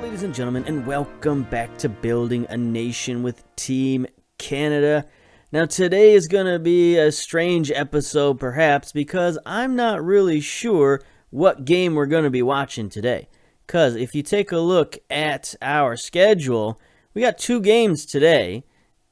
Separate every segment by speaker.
Speaker 1: Ladies and gentlemen, and welcome back to Building a Nation with Team Canada. Now, today is going to be a strange episode, perhaps, because I'm not really sure what game we're going to be watching today. Because if you take a look at our schedule, we got two games today.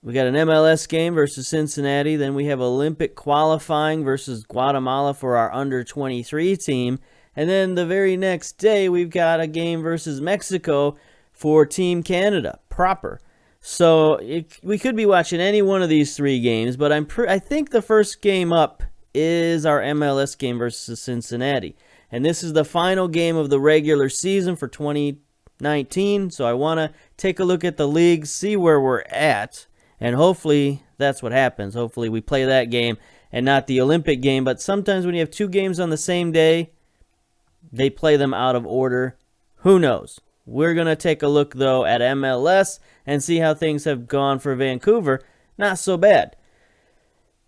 Speaker 1: We got an MLS game versus Cincinnati, then we have Olympic qualifying versus Guatemala for our under-23 team, and then the very next day, we've got a game versus Mexico for Team Canada proper. So we could be watching any one of these three games, but I think the first game up is our MLS game versus Cincinnati. And this is the final game of the regular season for 2019. So I want to take a look at the league, see where we're at, and hopefully that's what happens. Hopefully we play that game and not the Olympic game. But sometimes when you have two games on the same day, they play them out of order. Who knows? We're going to take a look, though, at MLS and see how things have gone for Vancouver. Not so bad.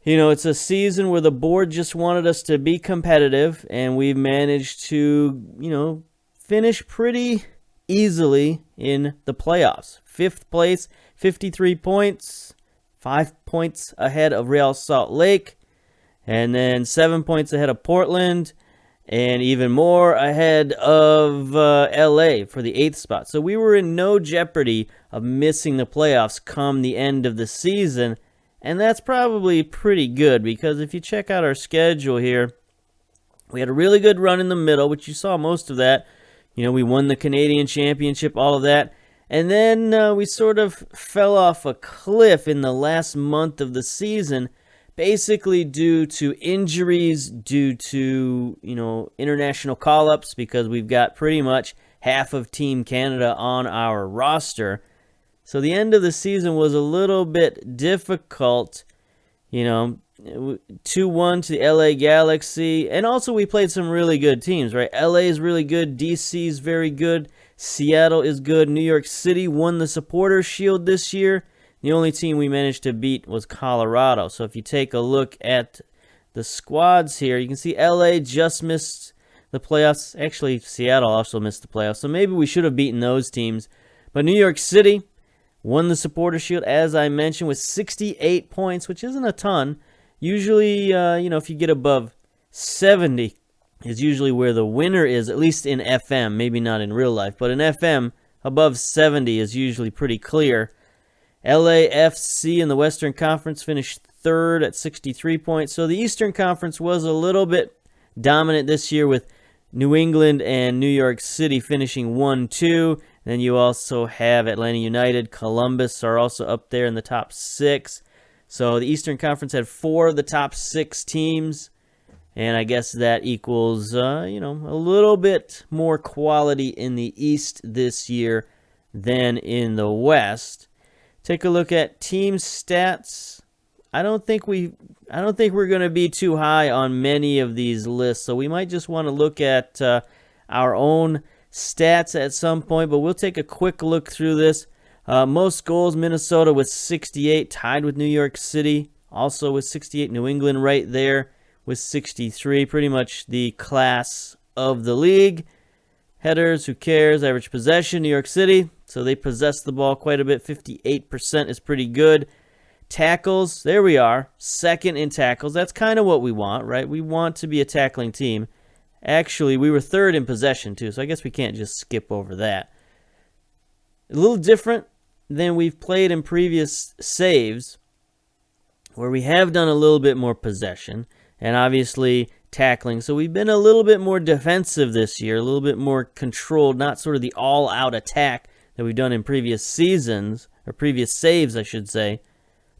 Speaker 1: You know, it's a season where the board just wanted us to be competitive, and we've managed to, finish pretty easily in the playoffs. 5th place, 53 points, 5 points ahead of Real Salt Lake, and then 7 points ahead of Portland, and even more ahead of LA for the 8th spot. So we were in no jeopardy of missing the playoffs come the end of the season. And that's probably pretty good because if you check out our schedule here, we had a really good run in the middle, which you saw most of that. You know, we won the Canadian Championship, all of that. And then we sort of fell off a cliff in the last month of the season, basically due to injuries, due to, international call-ups, because we've got pretty much half of Team Canada on our roster. So the end of the season was a little bit difficult, 2-1 to the LA Galaxy. And also we played some really good teams, right? LA is really good, DC is very good, Seattle is good, New York City won the Supporters' Shield this year. The only team we managed to beat was Colorado. So if you take a look at the squads here, you can see LA just missed the playoffs. Actually, Seattle also missed the playoffs. So maybe we should have beaten those teams. But New York City won the Supporters' Shield, as I mentioned, with 68 points, which isn't a ton. Usually, if you get above 70 is usually where the winner is, at least in FM. Maybe not in real life. But in FM, above 70 is usually pretty clear. LAFC in the Western Conference finished 3rd at 63 points. So the Eastern Conference was a little bit dominant this year with New England and New York City finishing 1-2. Then you also have Atlanta United, Columbus are also up there in the top 6. So the Eastern Conference had 4 of the top 6 teams. And I guess that equals, a little bit more quality in the East this year than in the West. Take a look at team stats. I don't think we're going to be too high on many of these lists, so we might just want to look at our own stats at some point, but we'll take a quick look through this. Most goals, Minnesota with 68, tied with New York City, also with 68. New England right there with 63, pretty much the class of the league. Headers, who cares? Average possession, New York City. So they possess the ball quite a bit. 58% is pretty good. Tackles, there we are. 2nd in tackles. That's kind of what we want, right? We want to be a tackling team. Actually, we were 3rd in possession, too. So I guess we can't just skip over that. A little different than we've played in previous saves, where we have done a little bit more possession. And obviously tackling. So we've been a little bit more defensive this year, a little bit more controlled, not sort of the all-out attack that we've done in previous seasons, or previous saves, I should say.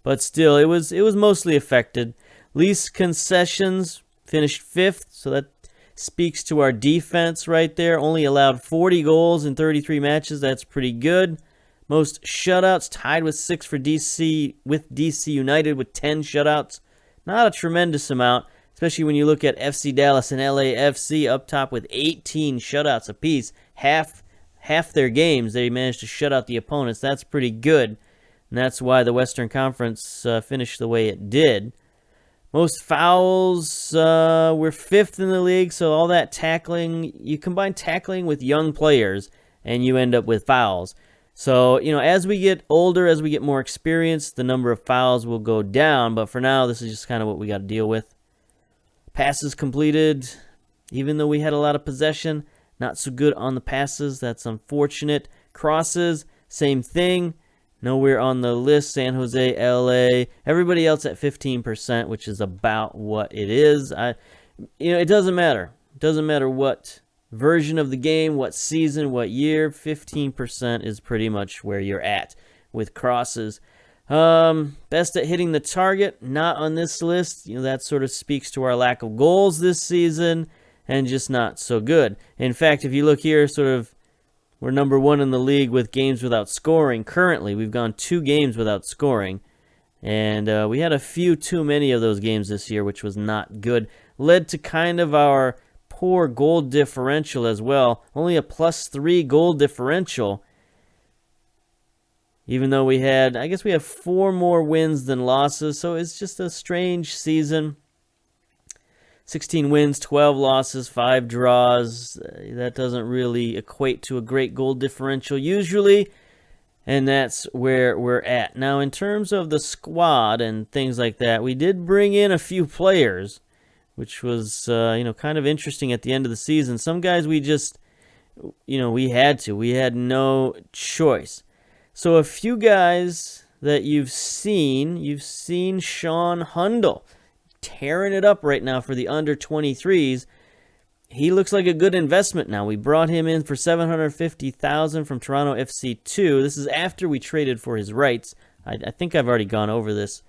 Speaker 1: But still, it was mostly affected. Least concessions finished 5th, so that speaks to our defense right there. Only allowed 40 goals in 33 matches. That's pretty good. Most shutouts, tied with 6 for DC, with DC United with 10 shutouts. Not a tremendous amount, especially when you look at FC Dallas and LAFC up top with 18 shutouts apiece. Half their games, they managed to shut out the opponents. That's pretty good, and that's why the Western Conference finished the way it did. Most fouls, we're 5th in the league, so all that tackling, you combine tackling with young players, and you end up with fouls. So, as we get older, as we get more experience, the number of fouls will go down. But for now, this is just kind of what we got to deal with. Passes completed, even though we had a lot of possession, not so good on the passes. That's unfortunate. Crosses, same thing. Nowhere on the list. San Jose, LA, everybody else at 15%, which is about what it is. It doesn't matter. It doesn't matter what version of the game, what season, what year. 15% is pretty much where you're at with crosses. Best at hitting the target, not on this list. That sort of speaks to our lack of goals this season and just not so good. In fact, if you look here, we're number 1 in the league with games without scoring. Currently, we've gone 2 games without scoring. And we had a few too many of those games this year, which was not good. Led to kind of our poor goal differential as well. Only a +3 goal differential. Even though we have 4 more wins than losses. So it's just a strange season. 16 wins, 12 losses, 5 draws. That doesn't really equate to a great goal differential usually. And that's where we're at. Now, in terms of the squad and things like that, we did bring in a few players, which was, kind of interesting at the end of the season. Some guys we just, we had to. We had no choice. So a few guys that you've seen Sean Hundle tearing it up right now for the under-23s. He looks like a good investment now. We brought him in for $750,000 from Toronto FC 2. This is after we traded for his rights. I think I've already gone over this.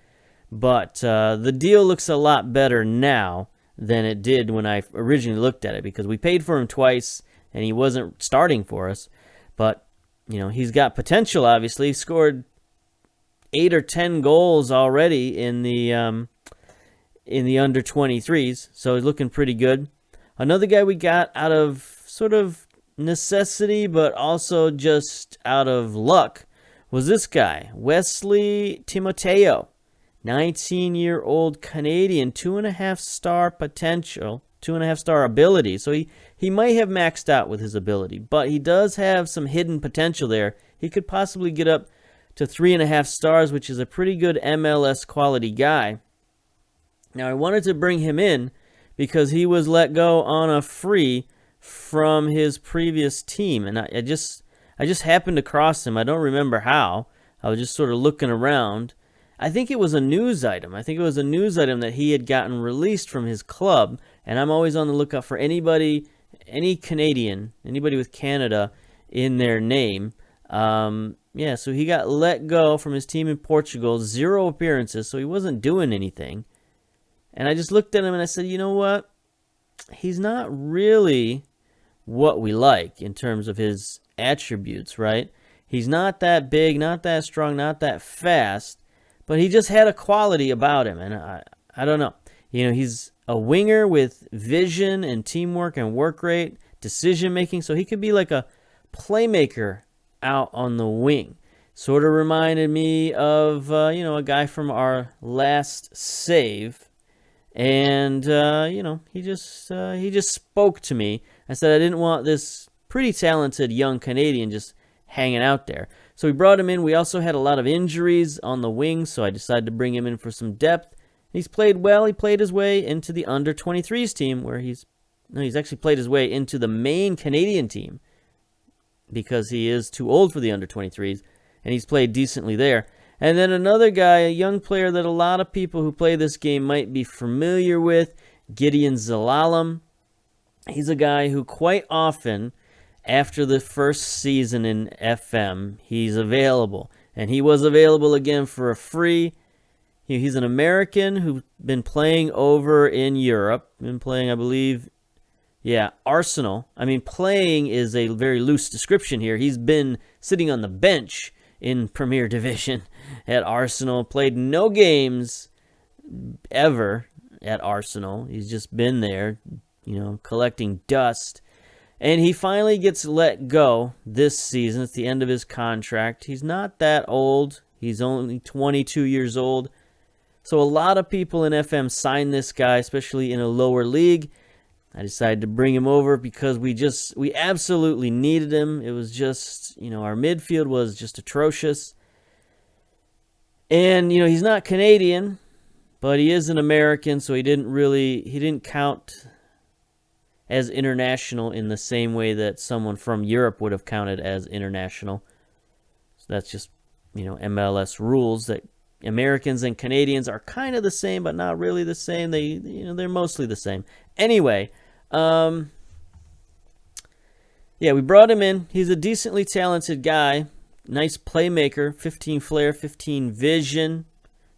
Speaker 1: But the deal looks a lot better now than it did when I originally looked at it, because we paid for him twice and he wasn't starting for us. But he's got potential, obviously. He scored 8 or 10 goals already in the under-23s, so he's looking pretty good. Another guy we got out of sort of necessity, but also just out of luck, was this guy, Wesley Timoteo. 19-year-old Canadian, 2.5-star potential, 2.5-star ability. So he might have maxed out with his ability, but he does have some hidden potential there. He could possibly get up to 3.5 stars, which is a pretty good MLS quality guy. Now, I wanted to bring him in because he was let go on a free from his previous team, and I just happened to cross him. I don't remember how. I was just sort of looking around. I think it was a news item. That he had gotten released from his club, and I'm always on the lookout for any Canadian, anybody with Canada in their name. So he got let go from his team in Portugal, 0 appearances, so he wasn't doing anything. And I just looked at him and I said, you know what? He's not really what we like in terms of his attributes, right? He's not that big, not that strong, not that fast, but he just had a quality about him. And I don't know. He's a winger with vision and teamwork and work rate, decision making. So he could be like a playmaker out on the wing. Sort of reminded me of, a guy from our last save. And, he just spoke to me. I said I didn't want this pretty talented young Canadian just hanging out there. So we brought him in. We also had a lot of injuries on the wing, so I decided to bring him in for some depth. He's played well. He played his way into the under-23s team, where he's actually played his way into the main Canadian team because he is too old for the under-23s, and he's played decently there. And then another guy, a young player that a lot of people who play this game might be familiar with, Gideon Zalalem. He's a guy who quite often, after the first season in FM, he's available. And he was available again for a free. He's an American who's been playing over in Europe. Been playing, I believe, Arsenal. I mean, playing is a very loose description here. He's been sitting on the bench in Premier Division at Arsenal. Played no games ever at Arsenal. He's just been there, collecting dust. And he finally gets let go this season. It's the end of his contract. He's not that old. He's only 22 years old. So a lot of people in FM sign this guy, especially in a lower league. I decided to bring him over because we absolutely needed him. It was just, our midfield was just atrocious. And, he's not Canadian, but he is an American, so he didn't count as international in the same way that someone from Europe would have counted as international. So that's just, MLS rules that Americans and Canadians are kind of the same, but not really the same. They're mostly the same. Anyway, we brought him in. He's a decently talented guy. Nice playmaker, 15 flair, 15 vision,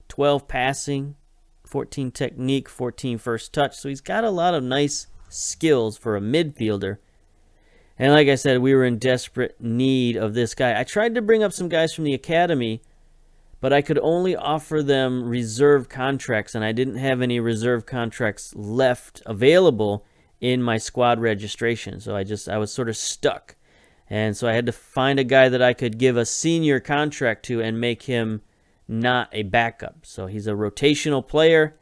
Speaker 1: 12 passing, 14 technique, 14 first touch. So he's got a lot of nice skills for a midfielder. And like I said, we were in desperate need of this guy. I tried to bring up some guys from the academy, but I could only offer them reserve contracts, and I didn't have any reserve contracts left available in my squad registration. So I was sort of stuck. And so I had to find a guy that I could give a senior contract to and make him not a backup. So he's a rotational player,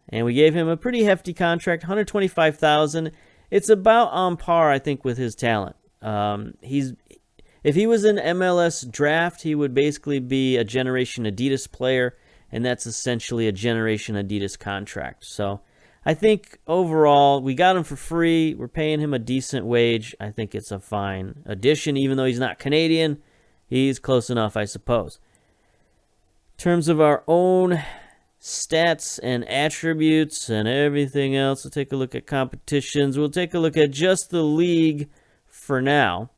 Speaker 1: and we gave him a pretty hefty contract, $125,000. It's about on par, I think, with his talent. If he was an MLS draft, he would basically be a Generation Adidas player, and that's essentially a Generation Adidas contract. So I think overall, we got him for free. We're paying him a decent wage. I think it's a fine addition. Even though he's not Canadian, he's close enough, I suppose. In terms of our own stats and attributes and everything else, we'll take a look at competitions. We'll take a look at just the league for now.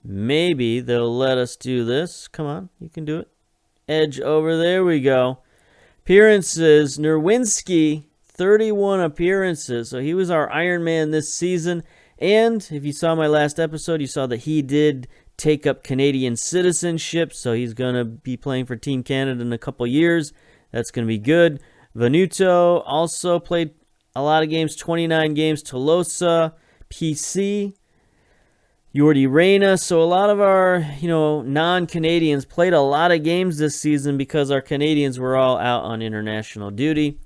Speaker 1: Maybe they'll let us do this. Come on, you can do it. Edge over, there we go. Appearances, Nerwinski, 31 appearances. So he was our Iron Man this season. And if you saw my last episode, you saw that he did take up Canadian citizenship. So he's going to be playing for Team Canada in a couple years. That's going to be good. Venuto also played a lot of games, 29 games. Tolosa, PC, Jordi Reyna. So a lot of our, non-Canadians played a lot of games this season because our Canadians were all out on international duty.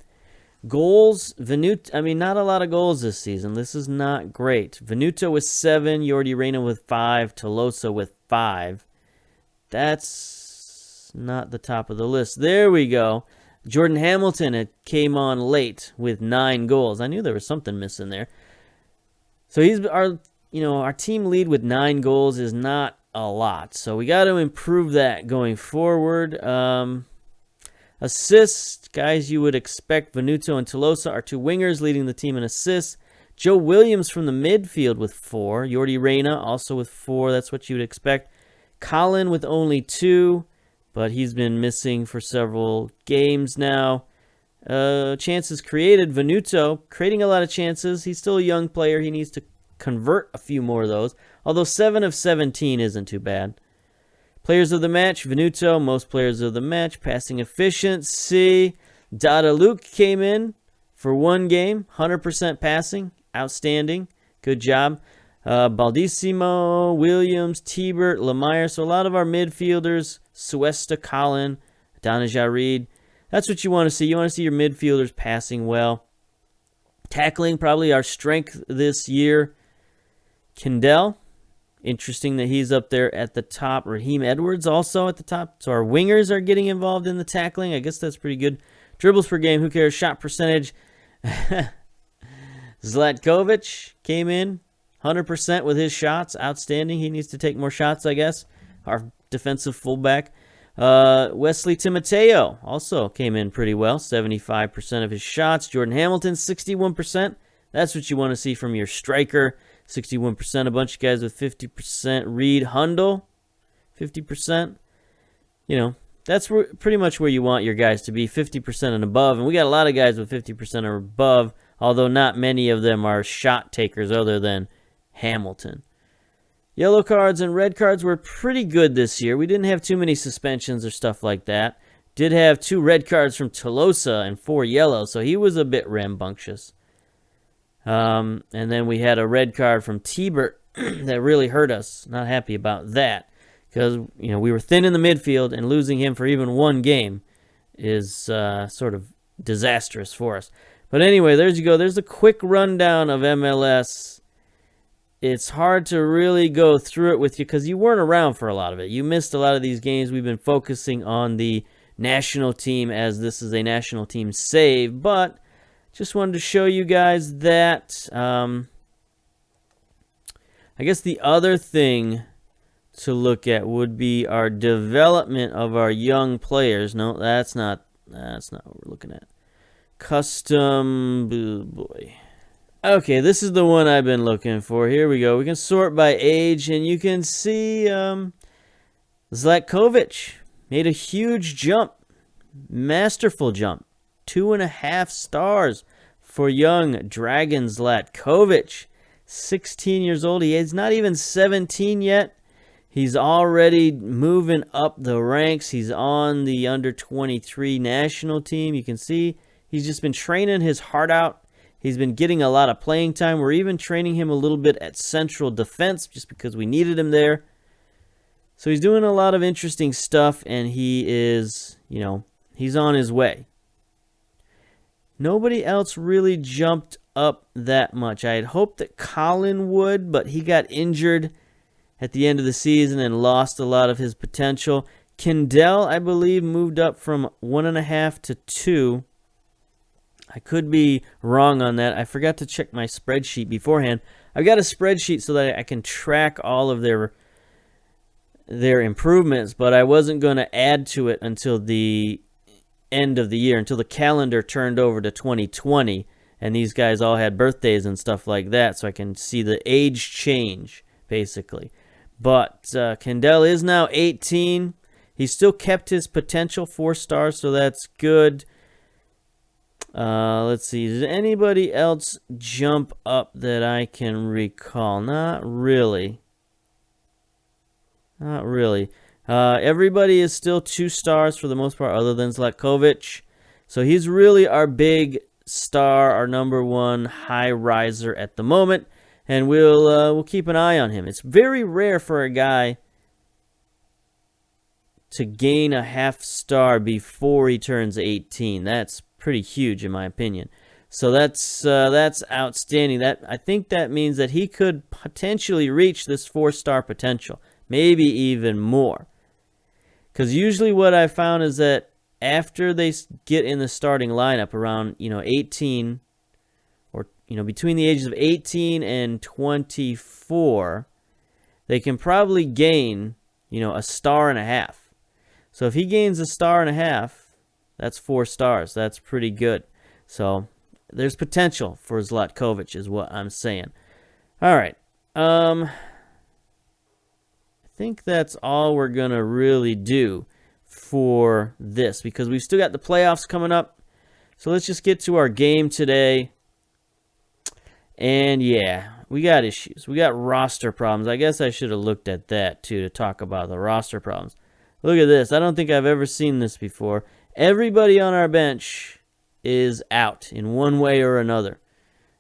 Speaker 1: Goals, not a lot of goals this season. This is not great. Venuto with 7, Jordi Reyna with 5, Tolosa with 5. That's not the top of the list. There we go. Jordan Hamilton came on late with 9 goals. I knew there was something missing there. So he's our team lead with 9 goals is not a lot. So we got to improve that going forward. Assists, guys, you would expect Venuto and Tolosa are 2 wingers leading the team in assists. Joe Williams from the midfield with 4. Jordi Reyna also with 4. That's what you would expect. Colin with only 2, but he's been missing for several games now. Chances created, Venuto creating a lot of chances. He's still a young player. He needs to convert a few more of those, although 7 of 17 isn't too bad. Players of the match, Venuto, most players of the match. Passing efficiency, Dada Luke came in for 1 game, 100% passing, outstanding, good job. Baldissimo, Williams, Tibert, Lemire, so a lot of our midfielders, Suesta, Colin, Danajarid. That's what you want to see. You want to see your midfielders passing well. Tackling, probably our strength this year. Kendall, interesting that he's up there at the top. Raheem Edwards also at the top. So our wingers are getting involved in the tackling. I guess that's pretty good. Dribbles per game, who cares? Shot percentage. Zlatkovic came in 100% with his shots. Outstanding. He needs to take more shots, I guess. Our defensive fullback. Wesley Timoteo also came in pretty well. 75% of his shots. Jordan Hamilton, 61%. That's what you want to see from your striker. 61%. A bunch of guys with 50%. Reed Hundle, 50%. That's pretty much where you want your guys to be, 50% and above. And we got a lot of guys with 50% or above, although not many of them are shot takers other than Hamilton. Yellow cards and red cards were pretty good this year. We didn't have too many suspensions or stuff like that. Did have 2 red cards from Tolosa and 4 yellow, so he was a bit rambunctious. And then we had a red card from Tibert that really hurt us. Not happy about that because we were thin in the midfield, and losing him for even 1 game is sort of disastrous for us. But anyway, there you go. There's a quick rundown of MLS. It's hard to really go through it with you because you weren't around for a lot of it. You missed a lot of these games. We've been focusing on the national team as this is a national team save, but just wanted to show you guys that. I guess the other thing to look at would be our development of our young players. No, that's not what we're looking at. Custom, boy. Okay, this is the one I've been looking for. Here we go. We can sort by age, and you can see Zlatkovic made a huge jump, masterful jump, 2.5 stars for young Dragon Zlatkovic. 16 years old. He is not even 17 yet. He's already moving up the ranks. He's on the under-23 national team. You can see he's just been training his heart out. He's been getting a lot of playing time. We're even training him a little bit at central defense just because we needed him there. So he's doing a lot of interesting stuff, and he is, he's on his way. Nobody else really jumped up that much. I had hoped that Colin would, but he got injured at the end of the season and lost a lot of his potential. Kendall, I believe, moved up from 1.5 to 2. I could be wrong on that. I forgot to check my spreadsheet beforehand. I've got a spreadsheet so that I can track all of their improvements, but I wasn't going to add to it until the end of the year, until the calendar turned over to 2020, and these guys all had birthdays and stuff like that, so I can see the age change, basically. But Kendall is now 18. He still kept his potential, 4 stars, so that's good. Let's see. Did anybody else jump up that I can recall? Not really. Not really. Everybody is still 2 stars for the most part, other than Zlatkovic. So he's really our big star, our number 1 high riser at the moment, and we'll keep an eye on him. It's very rare for a guy to gain a half star before he turns 18. That's pretty huge in my opinion. So that's outstanding. I think that means that he could potentially reach this 4-star potential, maybe even more. Because usually what I found is that after they get in the starting lineup around 18, or between the ages of 18 and 24, they can probably gain 1.5 stars. So if he gains 1.5 stars, that's 4 stars. That's pretty good. So there's potential for Zlatkovic is what I'm saying. All right. I think that's all we're going to really do for this because we've still got the playoffs coming up. So let's just get to our game today. And yeah, we got issues. We got roster problems. I guess I should have looked at that too to talk about the roster problems. Look at this. I don't think I've ever seen this before. Everybody on our bench is out in one way or another.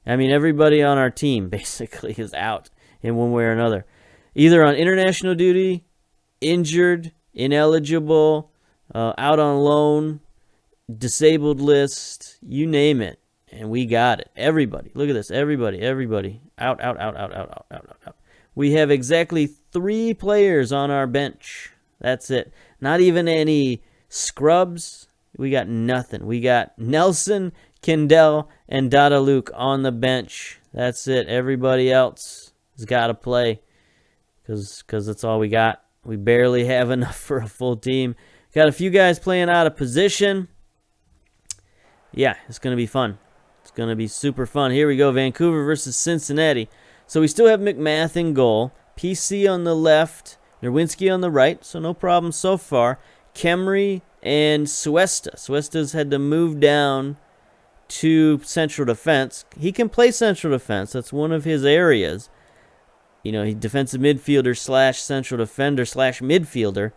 Speaker 1: I mean, everybody on our team basically is out in one way or another. Either on international duty, injured, ineligible, out on loan, disabled list, you name it. And we got it. Everybody. Look at this. Everybody. Out. We have exactly 3 players on our bench. That's it. Not even any scrubs. We got nothing. We got Nelson, Kendall, and Dada Luke on the bench. That's it. Everybody else has got to play because that's all we got. We barely have enough for a full team. Got a few guys playing out of position. Yeah, it's going to be fun. It's going to be super fun. Here we go. Vancouver versus Cincinnati. So we still have McMath in goal. PC on the left. Nerwinski on the right. So no problem so far. Kemry and Suesta. Suesta's had to move down to central defense. He can play central defense. That's one of his areas. He's defensive midfielder / central defender / midfielder.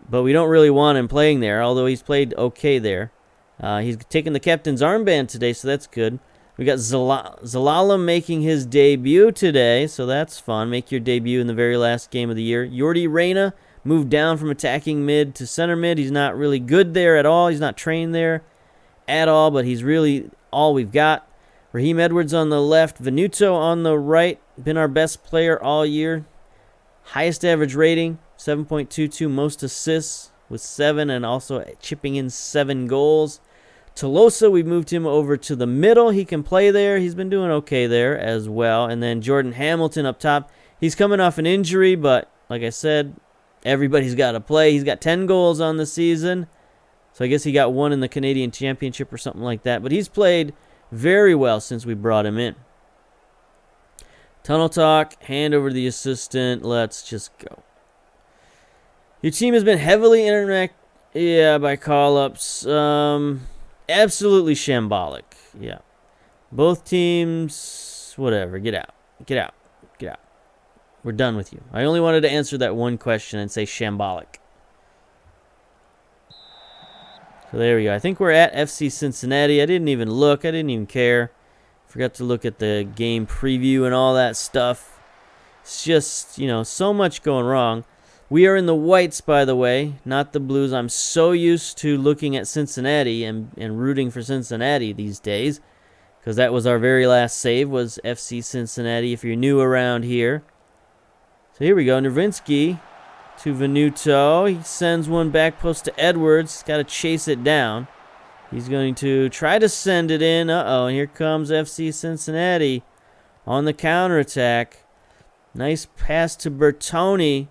Speaker 1: But we don't really want him playing there, although he's played okay there. He's taking the captain's armband today, so that's good. We got Zalala making his debut today, so that's fun. Make your debut in the very last game of the year. Yordi Reyna moved down from attacking mid to center mid. He's not really good there at all. He's not trained there at all, but he's really all we've got. Raheem Edwards on the left, Venuto on the right. Been our best player all year. Highest average rating, 7.22, most assists with 7, and also chipping in 7 goals. Tolosa, we moved him over to the middle. He can play there. He's been doing okay there as well. And then Jordan Hamilton up top. He's coming off an injury, but like I said, everybody's got to play. He's got 10 goals on the season. So I guess he got 1 in the Canadian Championship or something like that. But he's played very well since we brought him in. Tunnel talk, hand over to the assistant. Let's just go. Your team has been heavily by call-ups. Absolutely shambolic. Yeah. Both teams, whatever. Get out. Get out. Get out. We're done with you. I only wanted to answer that one question and say shambolic. So there we go. I think we're at FC Cincinnati. I didn't even look. I didn't even care. Forgot to look at the game preview and all that stuff. It's just, so much going wrong. We are in the whites, by the way, not the blues. I'm so used to looking at Cincinnati and rooting for Cincinnati these days, because that was our very last save, was FC Cincinnati, if you're new around here. So here we go. Nervinsky to Venuto. He sends one back post to Edwards. He's got to chase it down. He's going to try to send it in. And here comes FC Cincinnati on the counterattack. Nice pass to Bertoni.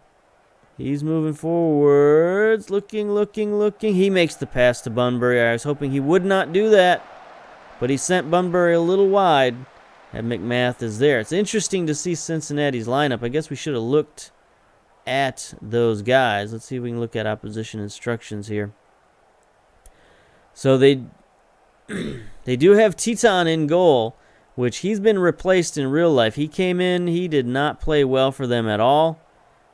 Speaker 1: He's moving forwards. Looking. He makes the pass to Bunbury. I was hoping he would not do that, but he sent Bunbury a little wide. And McMath is there. It's interesting to see Cincinnati's lineup. I guess we should have looked at those guys. Let's see if we can look at opposition instructions here. So they do have Teton in goal, which he's been replaced in real life. He came in. He did not play well for them at all.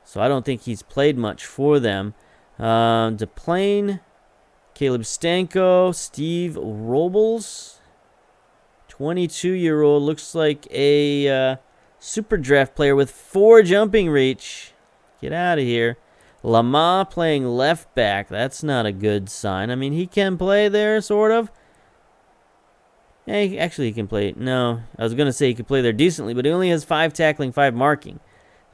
Speaker 1: So I don't think he's played much for them. DePlane, Caleb Stanko, Steve Robles, 22-year-old, looks like a super draft player with 4 jumping reach. Get out of here. Lama playing left back. That's not a good sign. I mean, he can play there, sort of. Hey, actually, he can play. No, I was going to say he could play there decently, but he only has 5 tackling, 5 marking.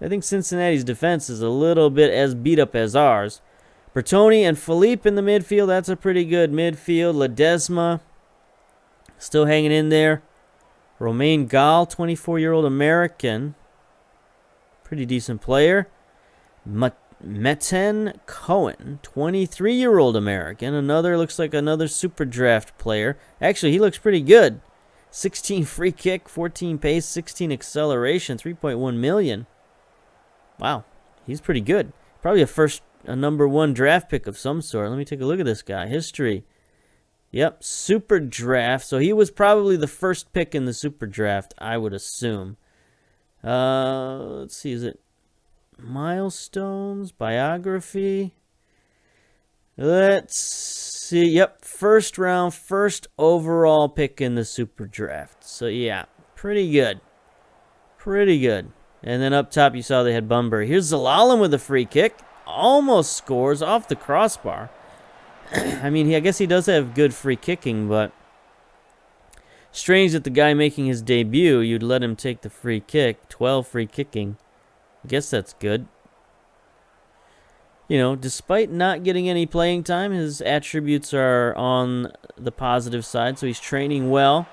Speaker 1: I think Cincinnati's defense is a little bit as beat up as ours. Bertoni and Philippe in the midfield. That's a pretty good midfield. Ledesma still hanging in there. Romain Gall, 24-year-old American. Pretty decent player. Meten Cohen, 23-year-old American. Looks like another super draft player. Actually, he looks pretty good. 16 free kick, 14 pace, 16 acceleration, 3.1 million. Wow, he's pretty good. Probably a number 1 draft pick of some sort. Let me take a look at this guy. History. Yep, super draft. So he was probably the first pick in the super draft, I would assume. Let's see, is it milestones, biography? Let's see. Yep, first round, first overall pick in the super draft. So yeah, pretty good. Pretty good. And then up top, you saw they had Bunbury. Here's Zelalem with a free kick. Almost scores off the crossbar. I mean, I guess he does have good free kicking, but strange that the guy making his debut, you'd let him take the free kick. 12 free kicking. I guess that's good. Despite not getting any playing time, his attributes are on the positive side, so he's training well.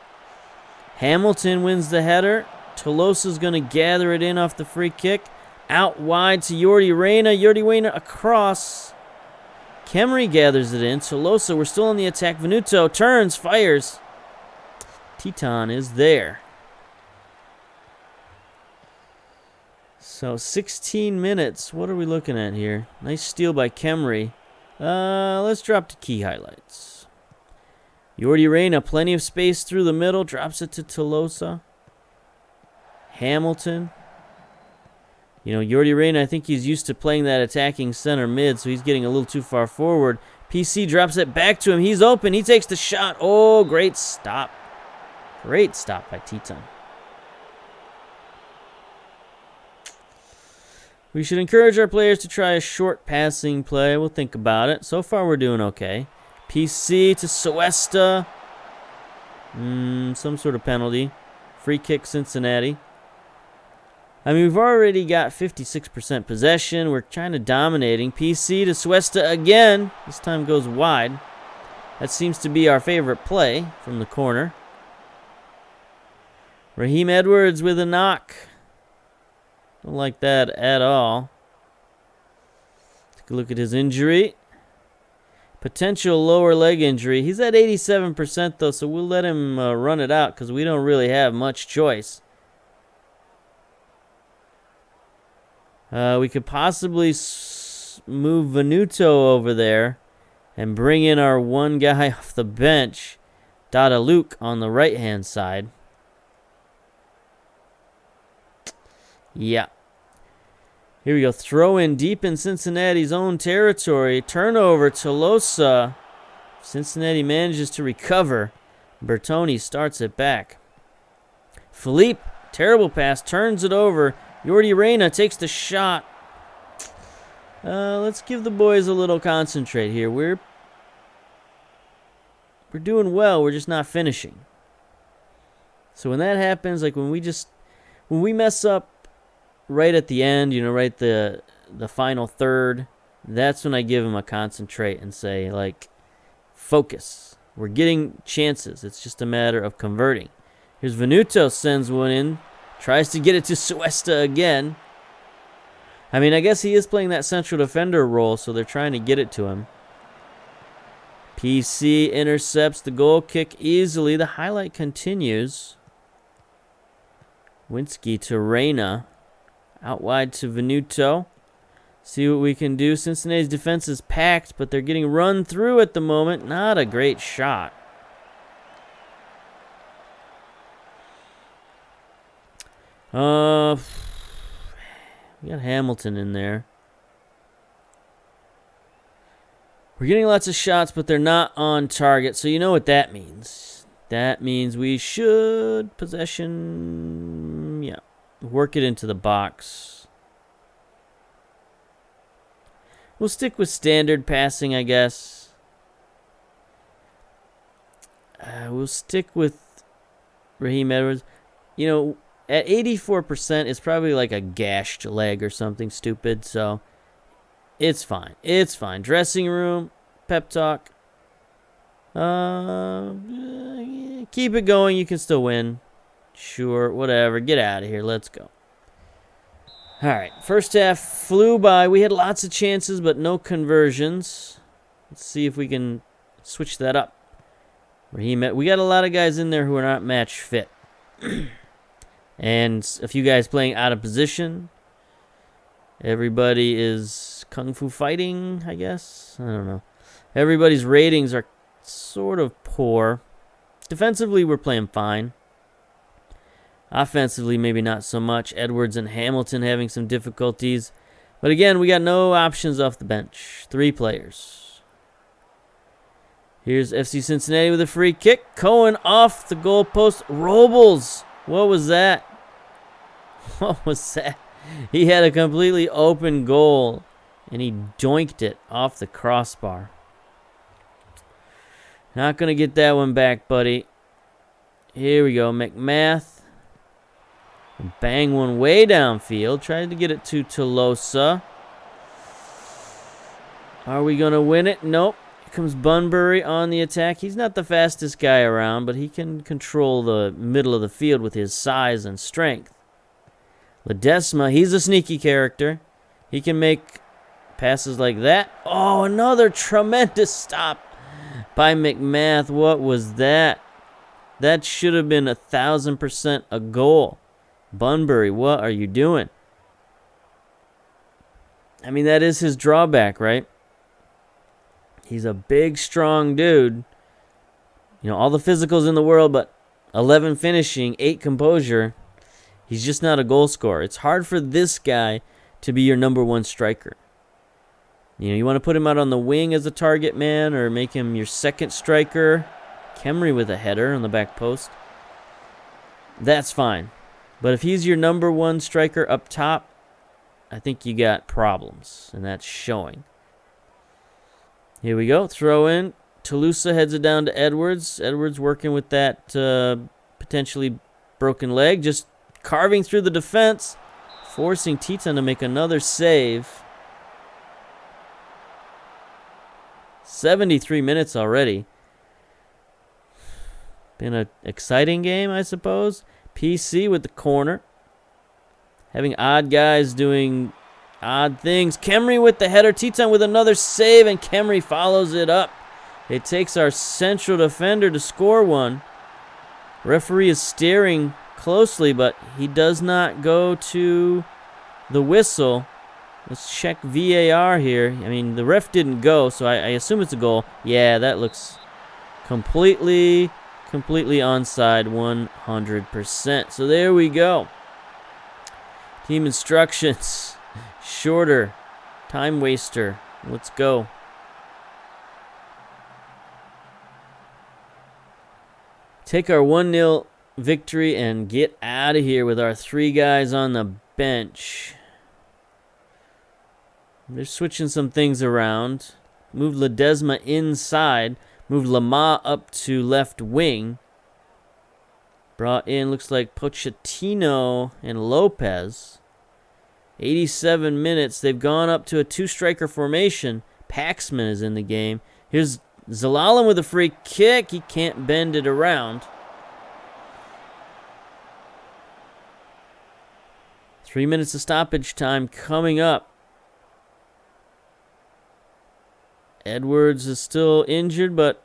Speaker 1: Hamilton wins the header. Tolosa's going to gather it in off the free kick. Out wide to Yordi Reyna. Yordi Reyna across. Kemery gathers it in. Tolosa, we're still on the attack. Venuto turns, fires. Teton is there. So 16 minutes. What are we looking at here? Nice steal by Kemery. Let's drop to key highlights. Yordi Reyna, plenty of space through the middle. Drops it to Tolosa. Hamilton. Yordi Reyna, I think he's used to playing that attacking center mid, so he's getting a little too far forward. PC drops it back to him. He's open. He takes the shot. Oh, great stop. Great stop by Teton. We should encourage our players to try a short passing play. We'll think about it. So far, we're doing okay. PC to Suesta. Some sort of penalty. Free kick, Cincinnati. I mean, we've already got 56% possession. We're kind of dominating. PC to Suesta again. This time goes wide. That seems to be our favorite play from the corner. Raheem Edwards with a knock. Don't like that at all. Take a look at his injury. Potential lower leg injury. He's at 87% though, so we'll let him run it out because we don't really have much choice. We could possibly move Venuto over there and bring in our one guy off the bench, Dada Luke, on the right-hand side. Yeah. Here we go. Throw in deep in Cincinnati's own territory. Turnover, Tolosa. Cincinnati manages to recover. Bertoni starts it back. Philippe, terrible pass, turns it over. Jordi Reyna takes the shot. Let's give the boys a little concentrate here. We're doing well. We're just not finishing. So when that happens, like when we mess up right at the end, right the final third, that's when I give them a concentrate and say, like, focus. We're getting chances. It's just a matter of converting. Here's Venuto, sends one in. Tries to get it to Suesta again. I mean, I guess he is playing that central defender role, so they're trying to get it to him. PC intercepts the goal kick easily. The highlight continues. Winsky to Reyna. Out wide to Venuto. See what we can do. Cincinnati's defense is packed, but they're getting run through at the moment. Not a great shot. We got Hamilton in there. We're getting lots of shots, but they're not on target. So you know what that means. That means we should possession, work it into the box. We'll stick with standard passing, I guess. We'll stick with Raheem Edwards. At 84%, it's probably like a gashed leg or something stupid, so it's fine. It's fine. Dressing room, pep talk. Keep it going. You can still win. Sure, whatever. Get out of here. Let's go. All right. First half flew by. We had lots of chances, but no conversions. Let's see if we can switch that up. We got a lot of guys in there who are not match fit. And a few guys playing out of position. Everybody is kung fu fighting, I guess. I don't know. Everybody's ratings are sort of poor. Defensively, we're playing fine. Offensively, maybe not so much. Edwards and Hamilton having some difficulties. But again, we got no options off the bench. 3 players. Here's FC Cincinnati with a free kick. Cohen off the goalpost. Robles. What was that? What was that? He had a completely open goal, and he doinked it off the crossbar. Not going to get that one back, buddy. Here we go. McMath. Bang one way downfield. Tried to get it to Tolosa. Are we going to win it? Nope. Here comes Bunbury on the attack. He's not the fastest guy around, but he can control the middle of the field with his size and strength. Ledesma, he's a sneaky character. He can make passes like that. Oh, another tremendous stop by McMath. What was that? That should have been 1,000% a goal. Bunbury, what are you doing? I mean, that is his drawback, right? He's a big, strong dude. All the physicals in the world, but 11 finishing, 8 composure. He's just not a goal scorer. It's hard for this guy to be your number 1 striker. You want to put him out on the wing as a target man or make him your second striker. Kemry with a header on the back post. That's fine. But if he's your number 1 striker up top, I think you got problems, and that's showing. Here we go. Throw in. Toulouse heads it down to Edwards. Edwards working with that potentially broken leg. Just carving through the defense. Forcing Titan to make another save. 73 minutes already. Been an exciting game, I suppose. PC with the corner. Having odd guys doing odd things. Kemry with the header. Titan with another save, and Kemry follows it up. It takes our central defender to score one. Referee is staring closely, but he does not go to the whistle. Let's check VAR here. I mean, the ref didn't go, so I assume it's a goal. Yeah, that looks completely onside, 100%. So there we go. Team instructions. Shorter. Time waster. Let's go. Take our 1-0 victory and get out of here with our 3 guys on the bench. They're switching some things around. Move Ledesma inside. Move Lamar up to left wing. Brought in, looks like Pochettino and Lopez. 87 minutes. They've gone up to a 2-striker formation. Paxman is in the game. Here's Zelalem with a free kick. He can't bend it around. 3 minutes of stoppage time coming up. Edwards is still injured, but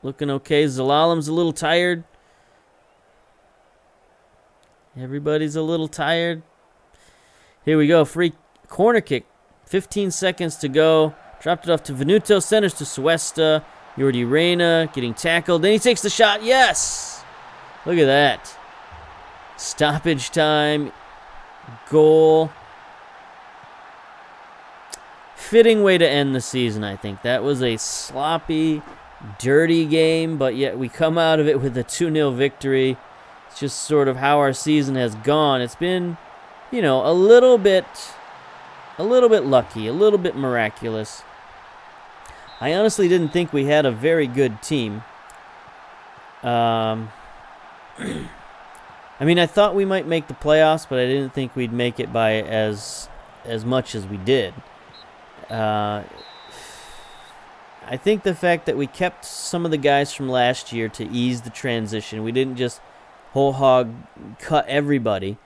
Speaker 1: looking okay. Zalalem's a little tired. Everybody's a little tired. Here we go. Free corner kick. 15 seconds to go. Dropped it off to Venuto. Centers to Suesta. Jordi Reyna getting tackled. Then he takes the shot. Yes! Look at that. Stoppage time. Goal. Fitting way to end the season, I think. That was a sloppy, dirty game, but yet we come out of it with a 2-0 victory. It's just sort of how our season has gone. It's been, you know, a little bit lucky, a little bit miraculous. I honestly didn't think we had a very good team. I mean, I thought we might make the playoffs, but I didn't think we'd make it by as much as we did. I think the fact that we kept some of the guys from last year to ease the transition, we didn't just whole hog cut everybody.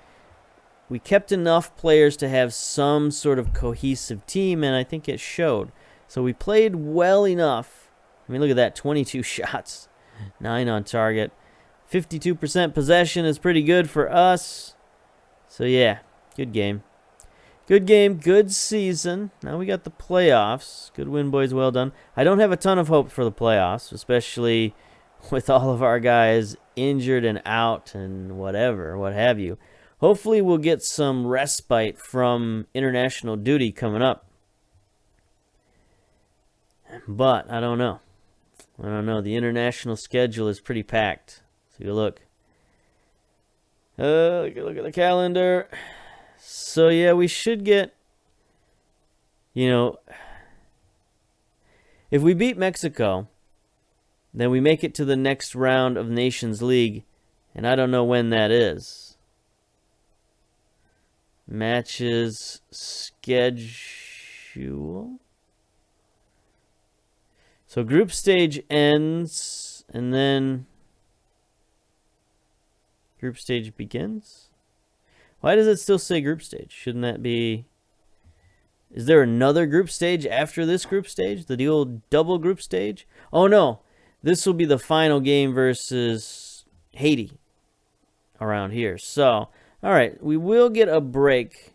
Speaker 1: We kept enough players to have some sort of cohesive team, and I think it showed. So we played well enough. I mean, look at that, 22 shots, 9 on target. 52% possession is pretty good for us. So, yeah, good game. Good game, good season. Now we got the playoffs. Good win, boys, well done. I don't have a ton of hope for the playoffs, especially with all of our guys injured and out and whatever, what have you. Hopefully we'll get some respite from international duty coming up. But I don't know. The international schedule is pretty packed. Take a look. Look at the calendar. So, yeah, we should get, you know, if we beat Mexico, then we make it to the next round of Nations League, and I don't know when that is. Matches schedule. So group stage ends, and then group stage begins. Why does it still say group stage? Shouldn't that be... Is there another group stage after this group stage? The old double group stage? Oh, no. This will be the final game versus Haiti around here. So, all right. We will get a break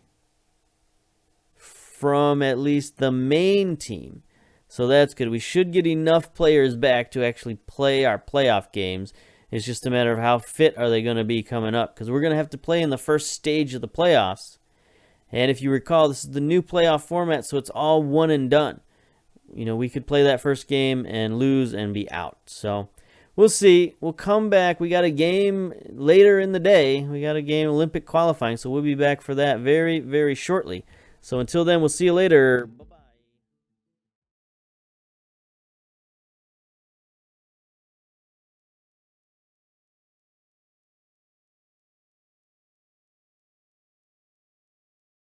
Speaker 1: from at least the main team. So that's good. We should get enough players back to actually play our playoff games. It's just a matter of how fit are they going to be coming up, because we're going to have to play in the first stage of the playoffs. And if you recall, this is the new playoff format, so it's all one and done. You know, we could play that first game and lose and be out. So we'll see. We'll come back. We got a game later in the day. We got a game Olympic qualifying, so we'll be back for that very, very shortly. So until then, we'll see you later.